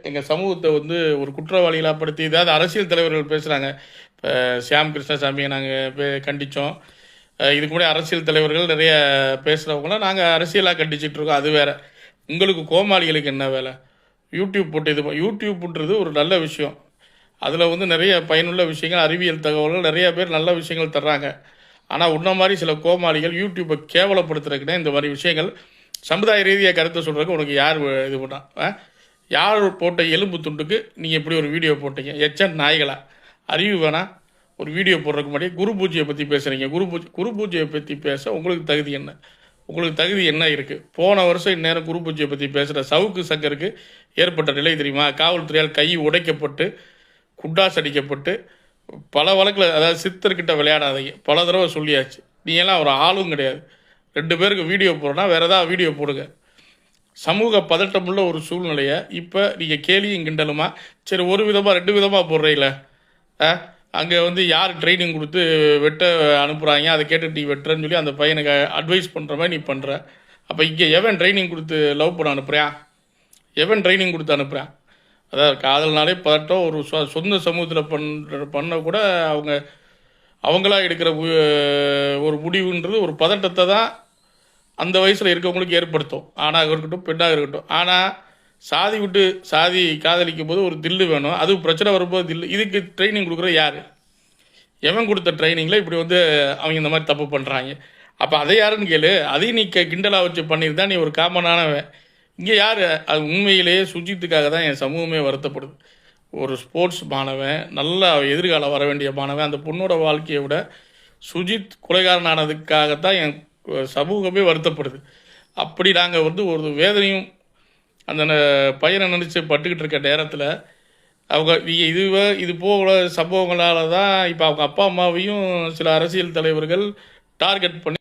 எங்கள் சமூகத்தை வந்து ஒரு குற்றவாளிகளாக படுத்தி ஏதாவது அரசியல் தலைவர்கள் பேசுகிறாங்க. இப்போ சியாம் கிருஷ்ணசாமியை நாங்கள் கண்டித்தோம். இதுக்கு முன்னாடி அரசியல் தலைவர்கள் நிறைய பேசுகிறவங்களாம் நாங்கள் அரசியலாக கண்டிச்சிட்டு இருக்கோம். அது வேற. உங்களுக்கு கோமாளிகளுக்கு என்ன வேலை? யூடியூப் போட்டு யூடியூப்ன்றது ஒரு நல்ல விஷயம். அதில் வந்து நிறைய பயனுள்ள விஷயங்கள், அறிவியல் தகவல்கள் நிறைய பேர் நல்ல விஷயங்கள் தர்றாங்க. ஆனால் உன்ன மாதிரி சில கோமாளிகள் யூடியூப்பை கேவலப்படுத்துறதுக்குன்னா இந்த மாதிரி விஷயங்கள் சமுதாய ரீதியாக கருத்தை சொல்கிறதுக்கு உனக்கு யார் இது பண்ணா? யார் போட்ட எலும்பு துண்டுக்கு நீங்கள் இப்படி ஒரு வீடியோ போட்டீங்க? எச்சன் நாய்களா? அறிவு வேணாம். ஒரு வீடியோ போடுறதுக்கு முன்னாடி குரு பூஜையை பற்றி பேசுகிறீங்க. குரு பூஜையை பற்றி பேச உங்களுக்கு தகுதி என்ன? உங்களுக்கு தகுதி என்ன இருக்குது? போன வருஷம் இந்நேரம் குரு பூஜையை பற்றி பேசுகிற சவுக்கு சங்கருக்கு ஏற்பட்ட நிலை தெரியுமா? காவல்துறையால் கை உடைக்கப்பட்டு குண்டாஸ் அடிக்கப்பட்டு பல வழக்கில், அதாவது சித்தர்கிட்ட விளையாடாதீங்க, பல தடவை சொல்லியாச்சு. நீங்களாம் ஒரு ஆளும் கிடையாது. 2 பேருக்கு வீடியோ போடுறோன்னா வேறு ஏதாவது வீடியோ போடுங்க. சமூக பதட்டமுள்ள ஒரு சூழ்நிலையை இப்போ நீங்கள் கேலியும் கிண்டலுமா சரி ஒரு விதமாக 2 விதமாக போடுறீங்கள. அங்கே வந்து யார் ட்ரைனிங் கொடுத்து வெட்ட அனுப்புகிறாங்க, அதை கேட்டு நீ வெட்டுறன்னு சொல்லி அந்த பையனுக்கு அட்வைஸ் பண்ணுற மாதிரி நீ பண்ணுற. அப்போ இங்கே எவன் ட்ரைனிங் கொடுத்து லவ் பண்ண அனுப்புகிறான்? எவன் ட்ரைனிங் கொடுத்து அனுப்புகிறான்? அதாவது காதல்னாலே பதட்டம். ஒரு சொந்த சமூகத்தில் பண்ண கூட அவங்களா எடுக்கிற ஒரு முடிவுன்றது ஒரு பதட்டத்தை தான் அந்த வயசில் இருக்கவங்களுக்கு ஏற்படுத்தும். ஆணாக இருக்கட்டும் பெண்ணாக இருக்கட்டும். ஆனால் சாதி விட்டு சாதி காதலிக்கும் போது ஒரு தில்லு வேணும். அது பிரச்சனை வரும்போது தில்லு. இதுக்கு ட்ரைனிங் கொடுக்குற யார்? எவன் கொடுத்த ட்ரைனிங்கில் இப்படி வந்து அவங்க இந்த மாதிரி தப்பு பண்ணுறாங்க? அப்போ அதை யாருன்னு கேளு. அதையும் நீ கிண்டலாக வச்சு பண்ணியிருந்தா நீ ஒரு காமனானவன். இங்கே யார்? அது உண்மையிலேயே சுஜித்துக்காக தான் என் சமூகமே வருத்தப்படுது. ஒரு ஸ்போர்ட்ஸ் மாணவன், நல்ல எதிர்காலம் வர வேண்டிய மாணவன், அந்த பொண்ணோட வாழ்க்கையை விட சுஜித் கொலைகாரனானதுக்காகத்தான் என் சமூகமே வருத்தப்படுது. அப்படி நாங்கள் வந்து ஒரு வேதனையும் அந்த பையனை நினச்சி பட்டுக்கிட்டு இருக்க நேரத்தில் அவங்க இது போல சம்பவங்களால் தான் இப்போ அவங்க அப்பா அம்மாவையும் சில அரசியல் தலைவர்கள் டார்கெட் பண்ணி